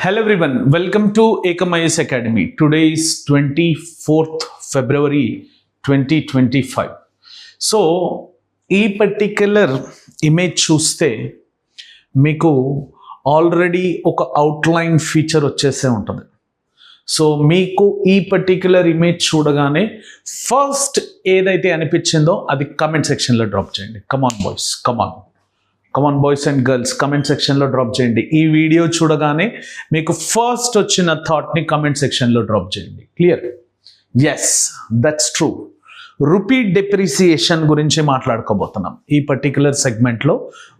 Hello everyone, welcome to Ekam IAS Academy. Today is 24th February 2025. So, ఈ particular image చూస్తే మీకు already ఒక outline feature వచ్చేసే ఉంటుంది. సో మీకు ఈ పర్టిక్యులర్ ఇమేజ్ చూడగానే ఫస్ట్ ఏదైతే అనిపించిందో అది కమెంట్ సెక్షన్లో డ్రాప్ చేయండి. Come on boys and girls comment సెక్షన్లో డ్రాప్ చేయండి. ఈ వీడియో చూడగానే మీకు ఫస్ట్ వచ్చిన థాట్ని కమెంట్ సెక్షన్లో డ్రాప్ చేయండి. Clear? Yes, that's true. Rupee depreciation గురించి మాట్లాడుకోబోతున్నాం ఈ పర్టిక్యులర్ సెగ్మెంట్లో.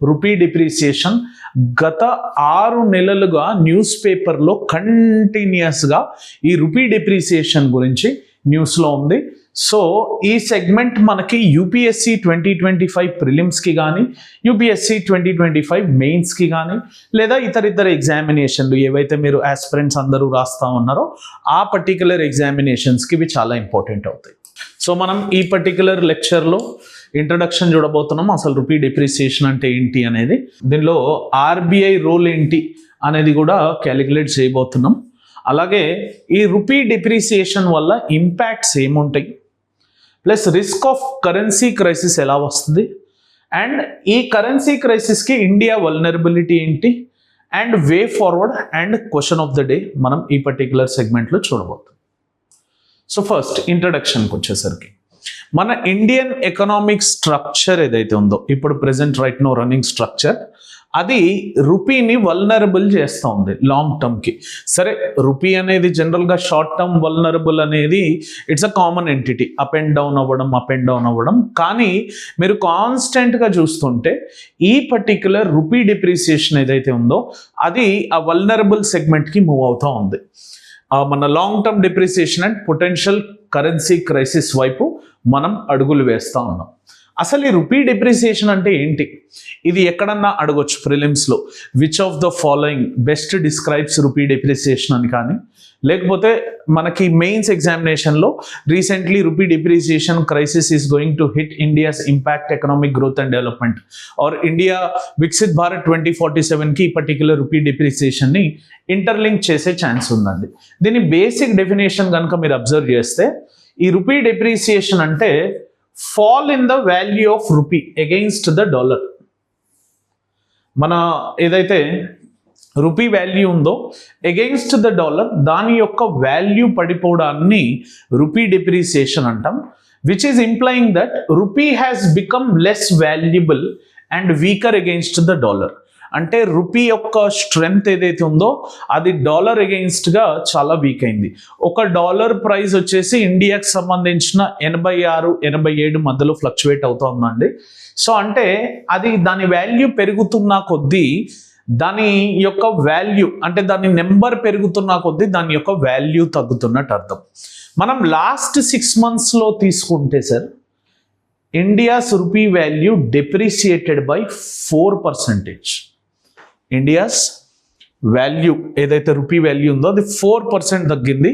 రూపీ డిప్రిసియేషన్ గత 6 నెలలుగా న్యూస్ పేపర్లో కంటిన్యూస్గా ఈ రూపీ డిప్రిసియేషన్ గురించి న్యూస్లో ఉంది. సో ఈ సెగ్మెంట్ మనకి యూపీఎస్సి 2025 ప్రిలిమ్స్కి కానీ యూపీఎస్సి 2025 మెయిన్స్కి కానీ లేదా ఇతర ఎగ్జామినేషన్లు ఏవైతే మీరు ఆస్పిరెంట్స్ అందరూ రాస్తూ ఉన్నారో ఆ పర్టిక్యులర్ ఎగ్జామినేషన్స్కి ఇవి చాలా ఇంపార్టెంట్ అవుతాయి. సో మనం ఈ పర్టిక్యులర్ లెక్చర్లో ఇంట్రడక్షన్ చూడబోతున్నాం. అసలు రూపీ డిప్రిసియేషన్ అంటే ఏంటి అనేది, దీనిలో ఆర్బీఐ రోల్ ఏంటి అనేది కూడా క్యాలిక్యులేట్ చేయబోతున్నాం. అలాగే ఈ రూపీ డిప్రిసియేషన్ వల్ల ఇంపాక్ట్స్ ఏముంటాయి, plus risk of currency crisis ఎలా వస్తుంది, అండ్ ఈ కరెన్సీ క్రైసిస్కి ఇండియా వల్నరబిలిటీ ఏంటి, and way forward and question of the day మనం ఈ పర్టిక్యులర్ సెగ్మెంట్లో చూడబోతున్నాం. సో ఫస్ట్ ఇంట్రడక్షన్కి వచ్చేసరికి మన ఇండియన్ ఎకనామిక్ స్ట్రక్చర్ ఏదైతే ఉందో ఇప్పుడు present right now running structure, అది రూపీని వల్నరబుల్ చేస్తూ ఉంది లాంగ్ టర్మ్కి. సరే, రూపీ అనేది జనరల్గా షార్ట్ టర్మ్ వల్నరబుల్ అనేది it's a common entity, up and down అవ్వడం. కానీ మీరు కాన్స్టెంట్గా చూస్తుంటే ఈ పర్టిక్యులర్ రూపీ డిప్రిసియేషన్ ఏదైతే ఉందో అది ఆ వల్నరబుల్ సెగ్మెంట్కి మూవ్ అవుతూ ఉంది. మన long term depreciation and potential currency crisis వైపు మనం అడుగులు వేస్తూ ఉన్నాం. అసలు ఈ రూపీ డిప్రిసియేషన్ అంటే ఏంటి? ఇది ఎక్కడన్నా అడగొచ్చు ప్రిలిమ్స్లో, which of the following best describes rupee depreciation అని. కానీ లేకపోతే మనకి మెయిన్స్ ఎగ్జామినేషన్లో recently rupee depreciation crisis is going to hit India's impact economic growth and development or India Viksit Bharat 2047కి ఈ పర్టిక్యులర్ రూపీ డిప్రిసియేషన్ని ఇంటర్లింక్ చేసే ఛాన్స్ ఉందండి. దీని బేసిక్ డెఫినేషన్ కనుక మీరు అబ్జర్వ్ చేస్తే ఈ రూపీ డిప్రిసియేషన్ అంటే fall in the value of rupee against the dollar. మన ఏదైతే రూపీ వాల్యూ ఉందో అగెయిన్స్ట్ ద డాలర్, దాని యొక్క వాల్యూ పడిపోవడాన్ని రూపీ డిప్రిసియేషన్ అంటాం. Which is implying that rupee has become less valuable and weaker against the dollar. అంటే rupee యొక్క strength ఏదైతే ఉందో అది డాలర్ అగెయిన్స్ట్గా చాలా వీక్ అయింది. ఒక డాలర్ ప్రైస్ వచ్చేసి ఇండియాకి సంబంధించిన 86-87 మధ్యలో ఫ్లక్చువేట్ అవుతుందండి. సో అంటే అది దాని వాల్యూ పెరుగుతున్న కొద్దీ దాని యొక్క వాల్యూ అంటే దాని నెంబర్ పెరుగుతున్న కొద్దీ దాని యొక్క వాల్యూ తగ్గుతున్నట్టు అర్థం. మనం లాస్ట్ 6 monthsలో తీసుకుంటే sir, India's rupee value depreciated by 4%. India's value ఏదైతే రూపీ వాల్యూ ఉందో అది 4% తగ్గింది.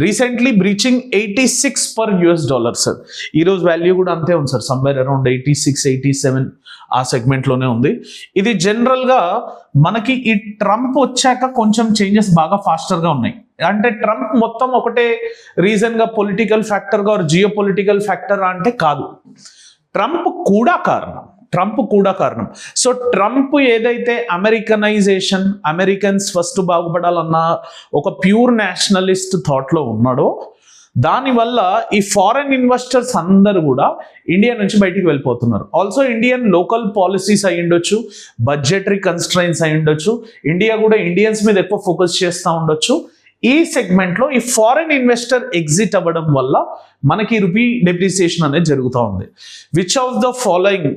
Recently breaching 86 per $. సార్ ఈరోజు వాల్యూ కూడా అంతే ఉంది సార్, సమ్వేర్ అరౌండ్ 86-87 ఆ సెగ్మెంట్లోనే ఉంది. ఇది జనరల్గా మనకి ఈ ట్రంప్ వచ్చాక కొంచెం చేంజెస్ బాగా ఫాస్టర్గా ఉన్నాయి. అంటే ట్రంప్ మొత్తం ఒకటే రీజన్గా పొలిటికల్ ఫ్యాక్టర్గా జియో పొలిటికల్ ఫ్యాక్టర్ అంటే కాదు, ట్రంప్ కూడా కారణం. సో ట్రంప్ ఏదైతే అమెరికనైజేషన్, అమెరికన్స్ ఫస్ట్ బాగుపడాలన్న ఒక ప్యూర్ నేషనలిస్ట్ థాట్లో ఉన్నాడో, దానివల్ల ఈ ఫారెన్ ఇన్వెస్టర్స్ అందరూ కూడా ఇండియా నుంచి బయటికి వెళ్ళిపోతున్నారు. ఆల్సో ఇండియన్ లోకల్ పాలసీస్ అయి ఉండొచ్చు, బడ్జెటరీ కన్స్ట్రైన్స్ అయి ఉండొచ్చు, ఇండియా కూడా ఇండియన్స్ మీద ఎక్కువ ఫోకస్ చేస్తూ ఉండొచ్చు. ఈ సెగ్మెంట్లో ఈ ఫారెన్ ఇన్వెస్టర్ ఎగ్జిట్ అవ్వడం వల్ల మనకి రూపీ డిప్రిసియేషన్ అనేది జరుగుతూ ఉంది. Which of the following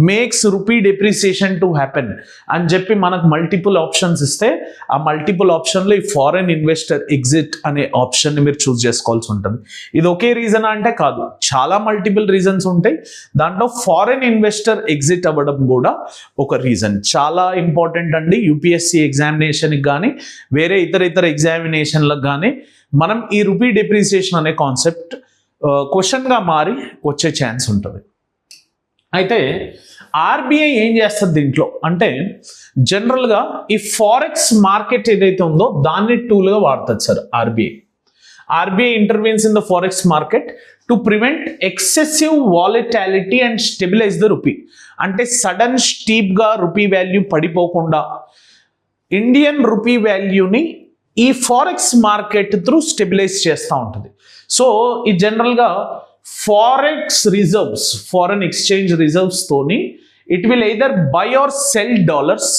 makes rupee depreciation to happen అని చెప్పి మనకు మల్టిపుల్ ఆప్షన్స్ ఇస్తే ఆ మల్టిపుల్ ఆప్షన్లో ఈ ఫారెన్ ఇన్వెస్టర్ ఎగ్జిట్ అనే ఆప్షన్ని మీరు చూస్ చేసుకోవాల్సి ఉంటుంది. ఇది ఒకే రీజన్ అంటే కాదు, చాలా మల్టిపుల్ రీజన్స్ ఉంటాయి. దాంట్లో ఫారెన్ ఇన్వెస్టర్ ఎగ్జిట్ అవ్వడం కూడా ఒక రీజన్. చాలా ఇంపార్టెంట్ అండి. యూపీఎస్సీ ఎగ్జామినేషన్కి కానీ వేరే ఇతర ఎగ్జామినేషన్లకు కానీ మనం ఈ రూపీ డిప్రిసియేషన్ అనే కాన్సెప్ట్ క్వశ్చన్గా మారి వచ్చే ఛాన్స్ ఉంటుంది. అయితే ఆర్బీఐ ఏం చేస్తుంది దీంట్లో అంటే జనరల్గా ఈ ఫారెక్స్ మార్కెట్ ఏదైతే ఉందో దాన్ని టూల్గా వాడుతుంది sir RBI. RBI intervenes in the forex market to prevent excessive volatility and stabilise the rupee. అంటే సడన్ స్టీప్గా రూపీ వాల్యూ పడిపోకుండా ఇండియన్ రూపీ వాల్యూని ఈ ఫారెక్స్ మార్కెట్ త్రూ స్టెబిలైజ్ చేస్తూ ఉంటుంది. సో ఈ జనరల్గా forex reserves, foreign exchange reserves తోని it will either buy or sell dollars,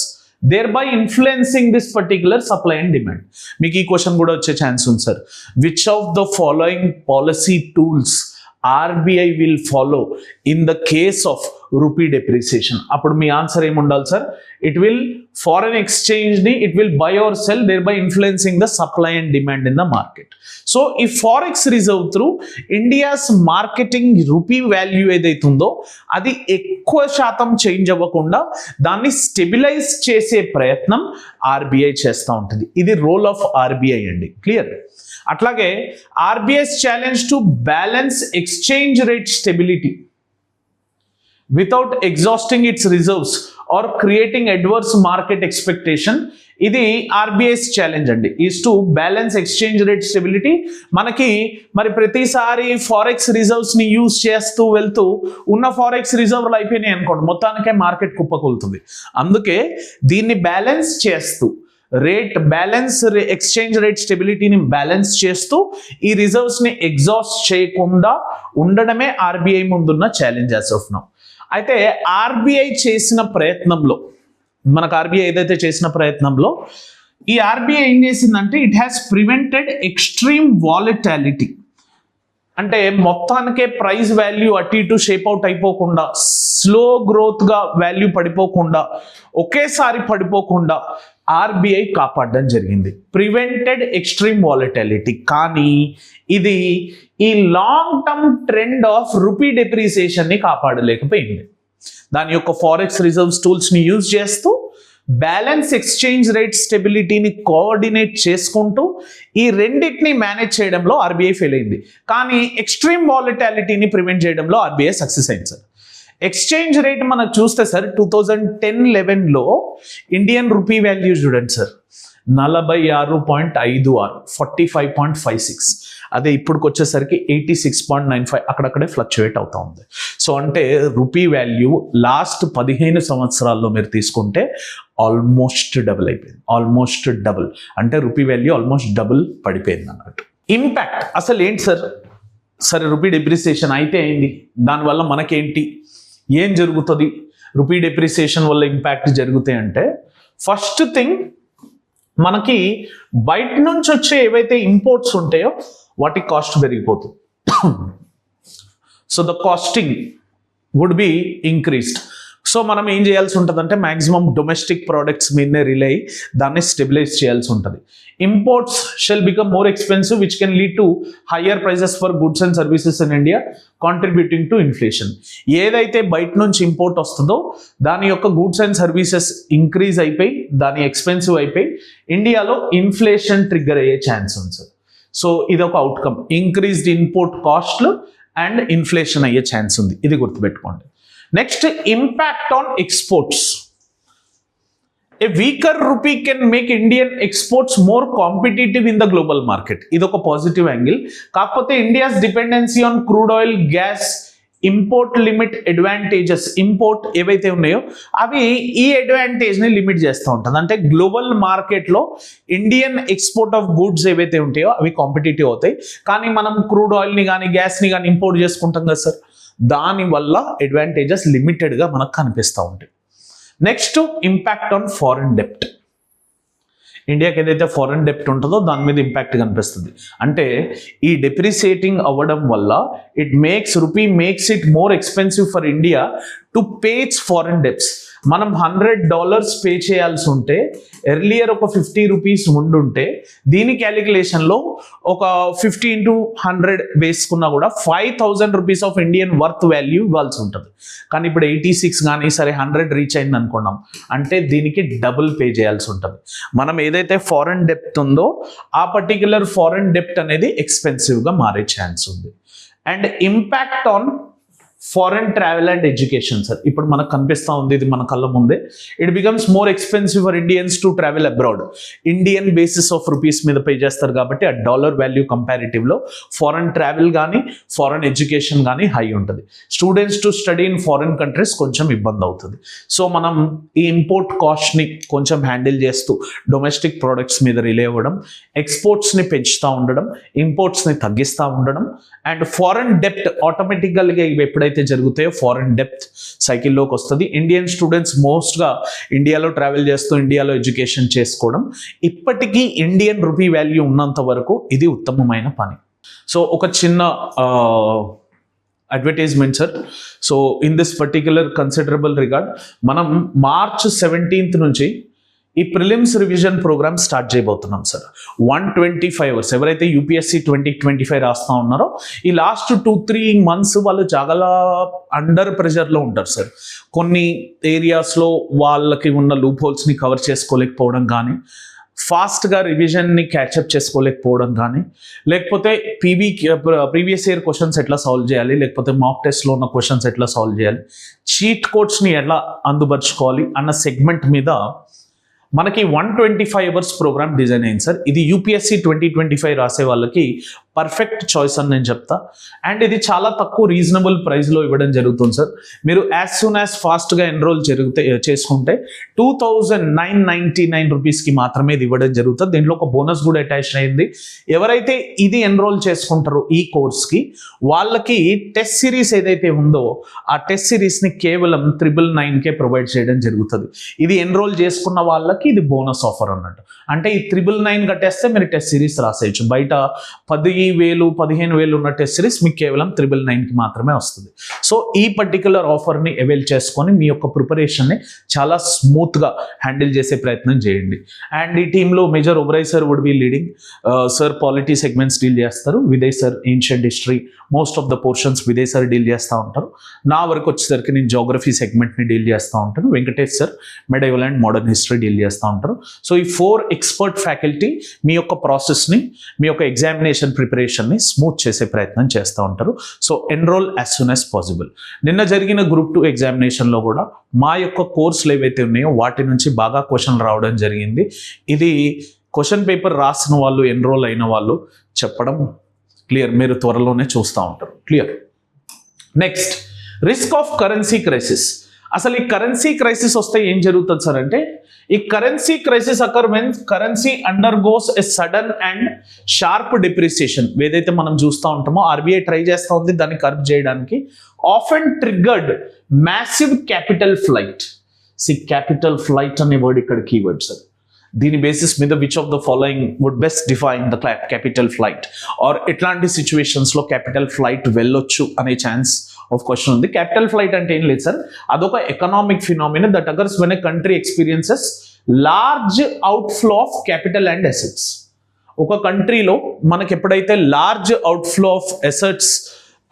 thereby influencing this particular supply and demand. మీకు ఈ క్వశ్చన్ కూడా వచ్చే ఛాన్స్ ఉంది sir. Which of the following policy tools RBI will follow in the case of rupee depreciation? అప్పుడు మీ answer ఏముండాలి sir? It will foreign ఎక్స్చేంజ్ని it will buy or sell, thereby influencing the supply and demand in the market. So ఈ forex reserve through India's marketing rupee value ఏదైతే ఉందో అది ఎక్కువ శాతం చేంజ్ అవ్వకుండా దాన్ని స్టెబిలైజ్ చేసే ప్రయత్నం ఆర్బీఐ చేస్తూ ఉంటుంది. ఇది రోల్ ఆఫ్ ఆర్బీఐ అండి. క్లియర్? అట్లాగే RBI's challenge to balance exchange rate stability without exhausting its reserves or creating adverse market expectation. ఇది ఆర్బీఐస్ ఛాలెంజ్ అండి, is to balance exchange rate stability. మనకి మరి ప్రతిసారి ఫారెక్స్ రిజర్వ్స్ని యూజ్ చేస్తూ వెళ్తూ ఉన్న ఫారెక్స్ రిజర్వ్లు అయిపోయినాయి అనుకోండి, మొత్తానికే మార్కెట్ కుప్పకూలుతుంది. అందుకే దీన్ని బ్యాలెన్స్ చేస్తూ ఎక్స్చేంజ్ రేట్ స్టెబిలిటీని బ్యాలెన్స్ చేస్తూ ఈ రిజర్వ్స్ని ఎగ్జాస్ట్ చేయకుండా ఉండడమే ఆర్బీఐ ముందున్న ఛాలెంజ్ యాజ్ ఆఫ్ నౌ. అయితే ఆర్బీఐ చేసిన ప్రయత్నంలో, మనకు ఆర్బీఐ ఏదైతే చేసిన ప్రయత్నంలో ఈ ఆర్బీఐ ఏం చేసిందంటే it has prevented extreme volatility. అంటే మొత్తానికే ప్రైస్ వాల్యూ అటు ఇటు షేప్ అవుట్ అయిపోకుండా, స్లో గ్రోత్గా వాల్యూ పడిపోకుండా, ఒకేసారి పడిపోకుండా ఆర్బీఐ కాపాడడం జరిగింది. Prevented extreme volatility. కానీ ఇది ఈ long term trend of rupee డెప్రిసియేషన్ని కాపాడలేకపోయింది. దాని యొక్క ఫారెక్స్ రిజర్వ్స్ టూల్స్ని యూజ్ చేస్తూ బ్యాలెన్స్ ఎక్స్చేంజ్ రేట్ స్టెబిలిటీని కోఆర్డినేట్ చేసుకుంటూ ఈ రెండింటిని మేనేజ్ చేయడంలో ఆర్బీఐ ఫెయిల్ అయింది. కానీ ఎక్స్ట్రీమ్ వాలటాలిటీని ప్రివెంట్ చేయడంలో ఆర్బీఐ సక్సెస్ అయింది సార్. ఎక్స్చేంజ్ రేట్ మనకు చూస్తే సార్ 2010-11లో ఇండియన్ రూపీ వాల్యూ చూడండి సార్ 46.56, 45.56. అదే ఇప్పటికి వచ్చేసరికి 86.95, అక్కడక్కడే ఫ్లక్చువేట్ అవుతూ ఉంది. సో అంటే రూపీ వాల్యూ లాస్ట్ 15 సంవత్సరాల్లో మీరు తీసుకుంటే ఆల్మోస్ట్ డబుల్ అయిపోయింది. ఆల్మోస్ట్ డబుల్ అంటే రూపీ వాల్యూ ఆల్మోస్ట్ డబుల్ పడిపోయింది అన్నట్టు. ఇంపాక్ట్ అసలు ఏంటి సార్? సరే రూపీ డెప్రిసియేషన్ అయితే అయింది, దానివల్ల మనకేంటి, ఏం జరుగుతుంది? రూపీ డెప్రిసియేషన్ వల్ల ఇంపాక్ట్ జరుగుతాయి అంటే ఫస్ట్ థింగ్ మనకి బయట నుంచి వచ్చే ఏవైతే ఇంపోర్ట్స్ ఉంటాయో వాటి కాస్ట్ పెరిగిపోతుంది. So the costing would be increased. So మనం ఏం చేయాల్సి ఉంటుంది అంటే మ్యాక్సిమం డొమెస్టిక్ ప్రోడక్ట్స్ మీదనే రిలే అయ్యి దాన్ని స్టెబిలైజ్ చేయాల్సి ఉంటుంది. Imports shall become more expensive which can lead to higher prices for goods and services in India contributing to inflation. ఏదైతే బయట నుంచి ఇంపోర్ట్ వస్తుందో దాని యొక్క గుడ్స్ అండ్ సర్వీసెస్ ఇంక్రీజ్ అయిపోయి దాని ఎక్స్పెన్సివ్ అయిపోయి ఇండియాలో ఇన్ఫ్లేషన్ ట్రిగ్గర్ అయ్యే ఛాన్స్ ఉంది సార్. సో ఇది ఒక అవుట్కమ్, ఇంక్రీజ్డ్ ఇంపోర్ట్ కాస్ట్లు అండ్ ఇన్ఫ్లేషన్ అయ్యే ఛాన్స్ ఉంది, ఇది గుర్తుపెట్టుకోండి. Next impact on exports. A weaker rupee can make Indian exports more competitive in the global market. ఇది ఒక పాజిటివ్ యాంగిల్. కాకపోతే India's dependency on crude oil, gas, import limit advantages, import ఏవైతే ఉన్నాయో అవి ఈ అడ్వాంటేజ్ని లిమిట్ చేస్తూ ఉంటుంది. అంటే గ్లోబల్ మార్కెట్లో ఇండియన్ ఎక్స్పోర్ట్ ఆఫ్ గూడ్స్ ఏవైతే ఉంటాయో అవి కాంపిటేటివ్ అవుతాయి. కానీ మనం క్రూడ్ ఆయిల్ని కానీ గ్యాస్ని కానీ ఇంపోర్ట్ చేసుకుంటాం కదా సార్, దానివల్ల అడ్వాంటేజెస్ లిమిటెడ్గా మనకు కనిపిస్తూ ఉంటాయి. నెక్స్ట్ ఇంపాక్ట్ ఆన్ ఫారెన్ డెప్ట్. ఇండియాకి ఏదైతే ఫారెన్ డెప్ట్ ఉంటుందో దాని మీద ఇంపాక్ట్ కనిపిస్తుంది. అంటే ఈ డెప్రిసియేటింగ్ అవ్వడం వల్ల rupee makes it more expensive for India to pay it's foreign debts. మనం $100 పే చేయాల్సి ఉంటే ఎర్లియర్ ఒక 50 రూపీస్ ఉండుంటే దీని క్యాలిక్యులేషన్లో ఒక 50 into 100 వేసుకున్నా కూడా 5,000 rupees of Indian worth value ఇవ్వాల్సి ఉంటుంది. కానీ ఇప్పుడు 86 కానీ సరే 100 రీచ్ అయింది అనుకున్నాం అంటే దీనికి డబుల్ పే చేయాల్సి ఉంటుంది. మనం ఏదైతే ఫారెన్ డెప్ట్ ఉందో ఆ పర్టిక్యులర్ ఫారెన్ డెప్ట్ అనేది ఎక్స్పెన్సివ్గా మారే ఛాన్స్ ఉంది. And impact on foreign travel and education sir. ఇప్పుడు మనకు కనిపిస్తూ ఉంది, ఇది మన కళ్ళ ముందే. It becomes more expensive for Indians to travel abroad. Indian basis of rupees మీద పే చేస్తారు కాబట్టి ఆ డాలర్ వాల్యూ కంపారిటివ్లో ఫారెన్ ట్రావెల్ కానీ ఫారెన్ ఎడ్యుకేషన్ కానీ హై ఉంటుంది. Students to study in foreign countries కొంచెం ఇబ్బంది అవుతుంది. సో మనం ఈ ఇంపోర్ట్ కాస్ట్ని కొంచెం హ్యాండిల్ చేస్తూ డొమెస్టిక్ ప్రోడక్ట్స్ మీద రిలే అవ్వడం, ఎక్స్పోర్ట్స్ని పెంచుతూ ఉండడం, ఇంపోర్ట్స్ని తగ్గిస్తూ ఉండడం, అండ్ ఫారెన్ డెప్ట్ ఆటోమేటిక్గా ఇవి ఎప్పుడైతే జరుగుతాయో ఫారెన్ డెప్త్ సైకిల్లోకి వస్తుంది. ఇండియన్ స్టూడెంట్స్ మోస్ట్గా ఇండియాలో ట్రావెల్ చేస్తూ ఇండియాలో ఎడ్యుకేషన్ చేసుకోవడం, ఇప్పటికీ ఇండియన్ రూపీ వాల్యూ ఉన్నంత వరకు ఇది ఉత్తమమైన పని. సో ఒక చిన్న advertisement sir. So in this particular considerable regard మనం March 17th నుంచి ఈ ప్రిలిమ్స్ రివిజన్ ప్రోగ్రామ్ స్టార్ట్ చేయబోతున్నాం సార్. 125 hours ఎవరైతే యూపీఎస్సీ 2025 రాస్తూ ఉన్నారో ఈ లాస్ట్ 2-3 months వాళ్ళు చాలా అండర్ ప్రెషర్లో ఉంటారు సార్. కొన్ని ఏరియాస్లో వాళ్ళకి ఉన్న లూప్ హోల్స్ని కవర్ చేసుకోలేకపోవడం కానీ, ఫాస్ట్గా రివిజన్ని క్యాచప్ చేసుకోలేకపోవడం కానీ, లేకపోతే ప్రీవియస్ ఇయర్ క్వశ్చన్స్ ఎట్లా సాల్వ్ చేయాలి, లేకపోతే మాక్ టెస్ట్లో ఉన్న క్వశ్చన్స్ ఎట్లా సాల్వ్ చేయాలి, చీట్ కోడ్స్ని ఎలా అందుపరుచుకోవాలి అన్న సెగ్మెంట్ మీద మనకి 125 hours ప్రోగ్రామ్ డిజైన్ అయింది సార్. ఇది యూపీఎస్సీ 2025 రాసే వాళ్ళకి పర్ఫెక్ట్ చాయిస్ అని నేను చెప్తా. అండ్ ఇది చాలా తక్కువ రీజనబుల్ ప్రైస్లో ఇవ్వడం జరుగుతుంది సార్. మీరు యాజ్ సూన్ యాజ్ ఫాస్ట్గా ఎన్రోల్ చేసుకుంటే 2,999 రూపీస్కి మాత్రమే ఇది ఇవ్వడం జరుగుతుంది. దీంట్లో ఒక బోనస్ కూడా అటాచ్ అయింది. ఎవరైతే ఇది ఎన్రోల్ చేసుకుంటారో ఈ కోర్స్కి వాళ్ళకి టెస్ట్ సిరీస్ ఏదైతే ఉందో ఆ టెస్ట్ సిరీస్ని కేవలం 999కే ప్రొవైడ్ చేయడం జరుగుతుంది. ఇది ఎన్రోల్ చేసుకున్న వాళ్ళకి ఇది బోనస్ ఆఫర్ అన్నట్టు. అంటే ఈ 999 కట్టేస్తే మీరు టెస్ట్ సిరీస్ రాసేయచ్చు. బయట 10,000 15,000 ఉన్న టెస్ట్ సిరీస్ మీకు కేవలం 999కి మాత్రమే వస్తుంది. సో ఈ పర్టికులర్ ఆఫర్ని అవైల్ చేసుకొని మీ యొక్క ప్రిపరేషన్ని చాలా స్మూత్గా హ్యాండిల్ చేసే ప్రయత్నం చేయండి. అండ్ ఈ టీంలో major Oberoi sir would be leading. Sir polity segments deal చేస్తారు, Vijay sir ancient history most of the portions Vijay sir deal చేస్తూ ఉంటారు. నా వరకు వచ్చేసరికి నేను జోగ్రఫీ సెగ్మెంట్ని డీల్ చేస్తూ ఉంటాను. Venkatesh sir medieval and modern history deal చేస్తూ ఉంటారు. సో ఈ 4 ఎక్స్పర్ట్ ఫ్యాకల్టీ మీ యొక్క ప్రాసెస్ని, మీ యొక్క ఎగ్జామినేషన్ ప్రిపరేషన్ని స్మూత్ చేసే ప్రయత్నం చేస్తూ ఉంటారు. So enrol as soon as possible. నిన్న జరిగిన Group 2 ఎగ్జామినేషన్లో కూడా మా యొక్క కోర్సులు ఏవైతే ఉన్నాయో వాటి నుంచి బాగా క్వశ్చన్లు రావడం జరిగింది. ఇది క్వశ్చన్ పేపర్ రాసిన వాళ్ళు, ఎన్రోల్ అయిన వాళ్ళు చెప్పడం క్లియర్. మీరు త్వరలోనే చూస్తూ ఉంటారు. Clear. Next, risk of currency crisis. అసలు ఈ కరెన్సీ క్రైసిస్ వస్తే ఏం జరుగుతుంది సార్ అంటే, ఈ currency crisis occur when currency undergoes a sudden and sharp depreciation. ఏదైతే మనం చూస్తూ ఉంటామో ఆర్బీఐ ట్రై చేస్తూ ఉంది దాన్ని కర్బ్ చేయడానికి. Often triggered massive capital flight. Capital flight అనే వర్డ్ ఇక్కడ కీవర్డ్ సార్. దీని బేసిస్ మీద which of the following would best define the capital flight, or ఎట్లాంటి సిచ్యువేషన్స్లో క్యాపిటల్ ఫ్లైట్ వెళ్ళొచ్చు అనే ఛాన్స్ ఆఫ్ క్వశ్చన్ ఉంది. క్యాపిటల్ ఫ్లైట్ అంటే ఏం లేదు సార్, అదొక economic phenomena that occurs when a country experiences large outflow of capital and assets. ఒక కంట్రీలో మనకి ఎప్పుడైతే large outflow of assets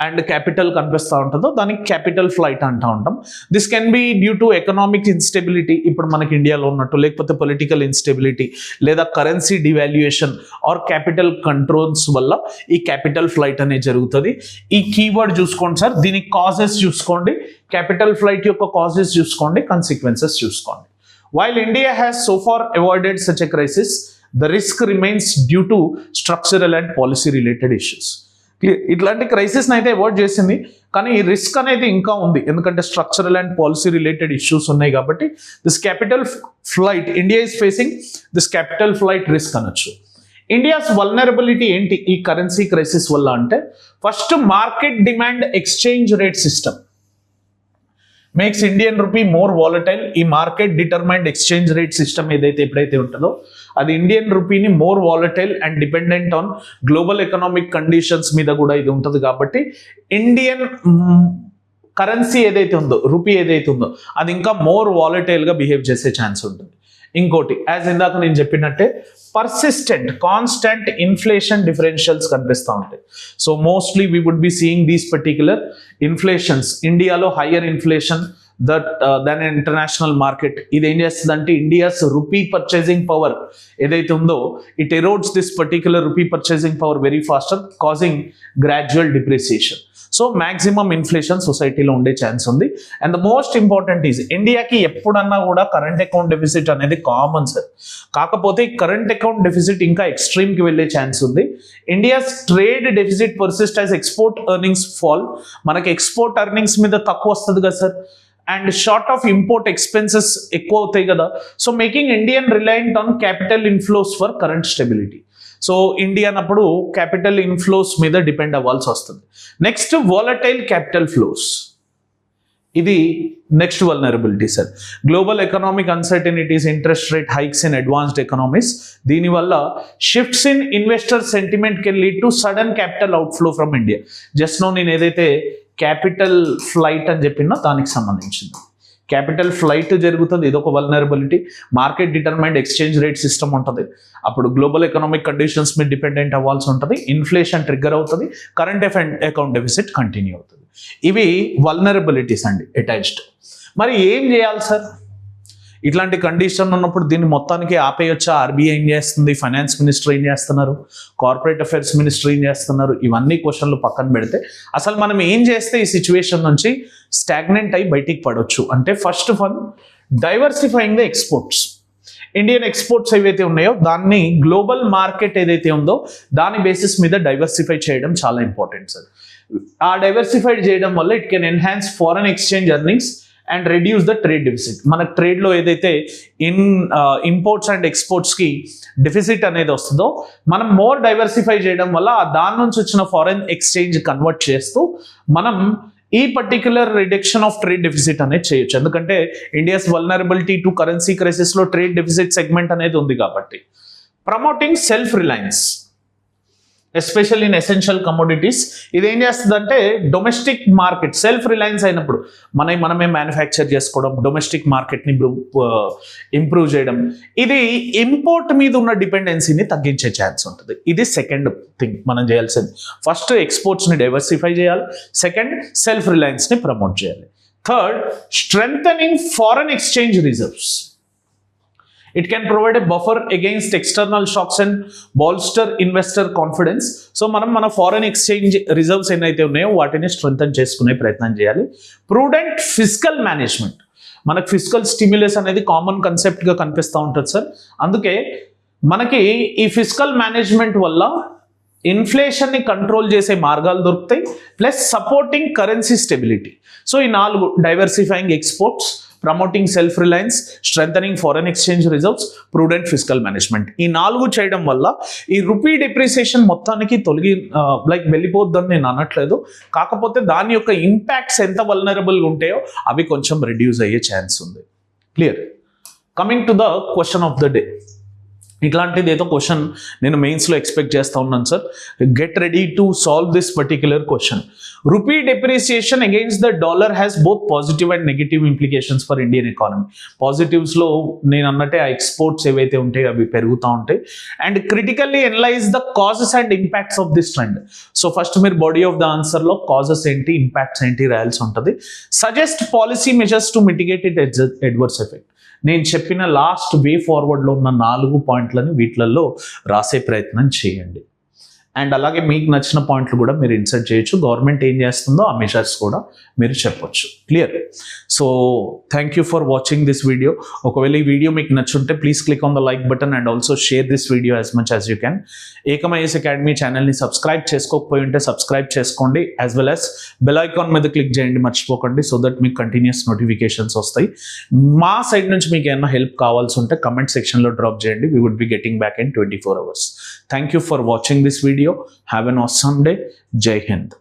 and capital కనిపిస్తూ ఉంటుందో దానికి క్యాపిటల్ ఫ్లైట్ అంటూ ఉంటాం. This can be due to economic instability, ఇప్పుడు మనకి ఇండియాలో ఉన్నట్టు, లేకపోతే పొలిటికల్ ఇన్స్టెబిలిటీ, లేదా currency devaluation or capital controls వల్ల ఈ క్యాపిటల్ ఫ్లైట్ అనేది జరుగుతుంది. ఈ కీవర్డ్ చూసుకోండి సార్, దీని కాజెస్ చూసుకోండి, క్యాపిటల్ ఫ్లైట్ యొక్క కాజెస్ చూసుకోండి, కాన్సిక్వెన్సెస్ చూసుకోండి. While India has so far avoided such a crisis, the risk remains due to structural and policy related issues. ఇట్లాంటి క్రైసిస్ని అయితే అవాయిడ్ చేసింది, కానీ ఈ రిస్క్ అనేది ఇంకా ఉంది, ఎందుకంటే structural and policy related issues ఉన్నాయి కాబట్టి this capital flight, India is facing this capital flight risk అనొచ్చు. ఇండియాస్ వల్నరబిలిటీ ఏంటి ఈ కరెన్సీ క్రైసిస్ వల్ల అంటే, first market demand exchange rate system makes Indian rupee more volatile. ఈ market determined exchange rate system ఏదైతే ఎప్పుడైతే ఉంటుందో అది ఇండియన్ రూపీని more volatile and dependent on global economic conditions మీద కూడా ఇది ఉంటుంది. కాబట్టి ఇండియన్ కరెన్సీ ఏదైతే ఉందో, రూపీ ఏదైతే ఉందో అది ఇంకా మోర్ వాలటైల్గా బిహేవ్ చేసే ఛాన్స్ ఉంటుంది. ఇంకోటి, యాజ్ ఇందాక నేను చెప్పినట్టే పర్సిస్టెంట్ కాన్స్టెంట్ ఇన్ఫ్లేషన్ డిఫరెన్షియల్స్ కనిపిస్తూ ఉంటాయి. So mostly we would be seeing these particular inflations. ఇండియాలో హయ్యర్ ఇన్ఫ్లేషన్ దాని ఇంటర్నేషనల్ మార్కెట్. ఇది ఏం చేస్తుందంటే ఇండియాస్ రూపీ పర్చేసింగ్ పవర్ ఏదైతే ఉందో it erodes this particular rupee purchasing power very faster, causing gradual depreciation. So maximum inflation సొసైటీలో ఉండే chance ఉంది. And the most important is ఇండియాకి ఎప్పుడన్నా కూడా కరెంట్ అకౌంట్ డెఫిసిట్ అనేది కామన్ సార్. కాకపోతే కరెంట్ అకౌంట్ డెఫిసిట్ ఇంకా ఎక్స్ట్రీమ్కి వెళ్ళే ఛాన్స్ ఉంది. India's trade deficit persist as export earnings fall. మనకి ఎక్స్పోర్ట్ ఎర్నింగ్స్ మీద తక్కువ వస్తుంది కదా sir, and short of import expenses ఎక్కువ అవుతాయి కదా. So making Indian reliant on capital inflows for current stability. So India అన్నప్పుడు క్యాపిటల్ ఇన్ఫ్లోస్ మీద డిపెండ్ అవ్వాల్సి వస్తుంది. నెక్స్ట్ వాలటైల్ క్యాపిటల్ ఫ్లోస్, ఇది next vulnerability sir. Global economic uncertainties, interest rate hikes in advanced economies, దీనివల్ల shifts in investor sentiment can lead to sudden capital outflow from India. Just know నేను ఏదైతే క్యాపిటల్ ఫ్లైట్ అని చెప్పినా దానికి సంబంధించింది. Capital flight జరుగుతుంది, ఇదొక vulnerability. Market determined exchange rate system ఉంటుంది, అప్పుడు గ్లోబల్ ఎకనామిక్ కండిషన్స్ మీద డిపెండెంట్ అవ్వాల్సి ఉంటుంది. ఇన్ఫ్లేషన్ ట్రిగ్గర్ అవుతుంది, కరెంట్ అకౌంట్ డెఫిసిట్ కంటిన్యూ అవుతుంది. ఇవి వల్నరబిలిటీస్ అండి అటాచ్డ్. మరి ఏం చేయాలి సార్ ఇట్లాంటి కండిషన్ ఉన్నప్పుడు? దీన్ని మొత్తానికి ఆపేయొచ్చా? ఆర్బీఐ ఏం చేస్తుంది, ఫైనాన్స్ మినిస్టర్ ఏం చేస్తున్నారు, కార్పొరేట్ అఫైర్స్ మినిస్టర్ ఏం చేస్తున్నారు, ఇవన్నీ క్వశ్చన్లు పక్కన పెడితే అసలు మనం ఏం చేస్తే ఈ సిచ్యువేషన్ నుంచి స్టాగ్నెంట్ అయి బయటికి పడవచ్చు అంటే, first of all diversifying the exports. Indian exports ఏవైతే ఉన్నాయో దాన్ని గ్లోబల్ మార్కెట్ ఏదైతే ఉందో దాని బేసిస్ మీద డైవర్సిఫై చేయడం చాలా ఇంపార్టెంట్ సార్. ఆ డైవర్సిఫైడ్ చేయడం వల్ల it can enhance foreign exchange earnings and reduce the trade deficit. మనకు ట్రేడ్లో ఏదైతే ఇంపోర్ట్స్ అండ్ ఎక్స్పోర్ట్స్కి డెఫిసిట్ అనేది వస్తుందో మనం మోర్ డైవర్సిఫై చేయడం వల్ల దాని నుంచి వచ్చిన ఫారెన్ ఎక్స్చేంజ్ కన్వర్ట్ చేస్తూ మనం ఈ particular reduction of trade deficit అనేది చేయొచ్చు. ఎందుకంటే ఇండియాస్ వల్నరబిలిటీ టు కరెన్సీ క్రైసిస్లో ట్రేడ్ డెఫిసిట్ సెగ్మెంట్ అనేది ఉంది కాబట్టి. Promoting self reliance especially in essential commodities, ఇది ఏం చేస్తుందంటే డొమెస్టిక్ మార్కెట్ సెల్ఫ్ రిలయన్స్ అయినప్పుడు మనమే మ్యానుఫ్యాక్చర్ చేసుకోవడం, డొమెస్టిక్ మార్కెట్ని ఇంప్రూవ్ చేయడం, ఇది ఇంపోర్ట్ మీద ఉన్న డిపెండెన్సీని తగ్గించే ఛాన్స్ ఉంటుంది. ఇది సెకండ్ థింగ్ మనం చేయాల్సింది. ఫస్ట్ ఎక్స్పోర్ట్స్ని డైవర్సిఫై చేయాలి, సెకండ్ సెల్ఫ్ రిలయన్స్ని ప్రమోట్ చేయాలి, third strengthening foreign exchange reserves. It can provide a buffer against external shocks and bolster investor confidence. So మనం మన ఫారెన్ ఎక్స్చేంజ్ రిజర్వ్స్ ఏదైతే ఉన్నాయో వాటిని స్ట్రెంథన్ చేసుకునే ప్రయత్నం చేయాలి. ప్రూడెంట్ ఫిజికల్ మేనేజ్మెంట్, మనకు ఫిజికల్ స్టిమ్యులస్ అనేది కామన్ కన్సెప్ట్గా కనిపిస్తూ ఉంటుంది సార్. అందుకే మనకి ఈ ఫిజికల్ మేనేజ్మెంట్ వల్ల ఇన్ఫ్లేషన్ని కంట్రోల్ చేసే మార్గాలు దొరుకుతాయి, plus supporting currency stability. So ఈ 4 diversifying exports, promoting self Reliance, strengthening foreign exchange reserves, prudent physical management, ఈ 4 చేయడం వల్ల ఈ రూపీ డిప్రిసియేషన్ మొత్తానికి వెళ్ళిపోద్దని నేను అనట్లేదు. కాకపోతే దాని యొక్క ఇంపాక్ట్స్ ఎంత వల్నరబుల్గా ఉంటాయో అవి కొంచెం రెడ్యూస్ అయ్యే ఛాన్స్ ఉంది. Clear? Coming to the question of the day. ఇట్లాంటిది ఏదో క్వశ్చన్ నేను మెయిన్స్లో ఎక్స్పెక్ట్ చేస్తూ ఉన్నాను sir. Get ready to solve this particular question. Rupee depreciation against the dollar has both positive and negative implications for Indian economy. పాజిటివ్స్లో నేను అన్నట్టే ఆ ఎక్స్పోర్ట్స్ ఏవైతే ఉంటాయో అవి పెరుగుతూ ఉంటాయి. And critically analyse the causes and impacts of this trend. So first మీరు బాడీ ఆఫ్ ద ఆన్సర్లో కాజెస్ ఏంటి, ఇంపాక్ట్స్ ఏంటి రాయాల్సి ఉంటుంది. Suggest policy measures to mitigate it adverse effect. నేను చెప్పిన లాస్ట్ వే ఫార్వర్డ్లో ఉన్న 4 పాయింట్లను వీటిలలో రాసే ప్రయత్నం చేయండి. అండ్ అలాగే మీకు నచ్చిన పాయింట్లు కూడా మీరు ఇన్సర్ట్ చేయొచ్చు. గవర్నమెంట్ ఏం చేస్తుందో ఆ మెజర్స్ కూడా మీరు చెప్పొచ్చు. Clear? So thank you for watching this video. ఒకవేళ ఈ వీడియో మీకు నచ్చుంటే please click on the like button and also share this video as much as you can. ఏకమఐఎస్ అకాడమీ ఛానల్ని సబ్స్క్రైబ్ చేసుకోకపోయి ఉంటే సబ్స్క్రైబ్ చేసుకోండి, as well as bell icon మీద క్లిక్ చేయండి మర్చిపోకండి, సో దట్ మీకు కంటిన్యూస్ నోటిఫికేషన్స్ వస్తాయి. మా సైడ్ నుంచి మీకు ఏమైనా హెల్ప్ కావాల్సి ఉంటే కమెంట్ సెక్షన్లో డ్రాప్ చేయండి. We would be getting back in 24 hours. Thank you for watching this video. Have an awesome day. Jai Hind.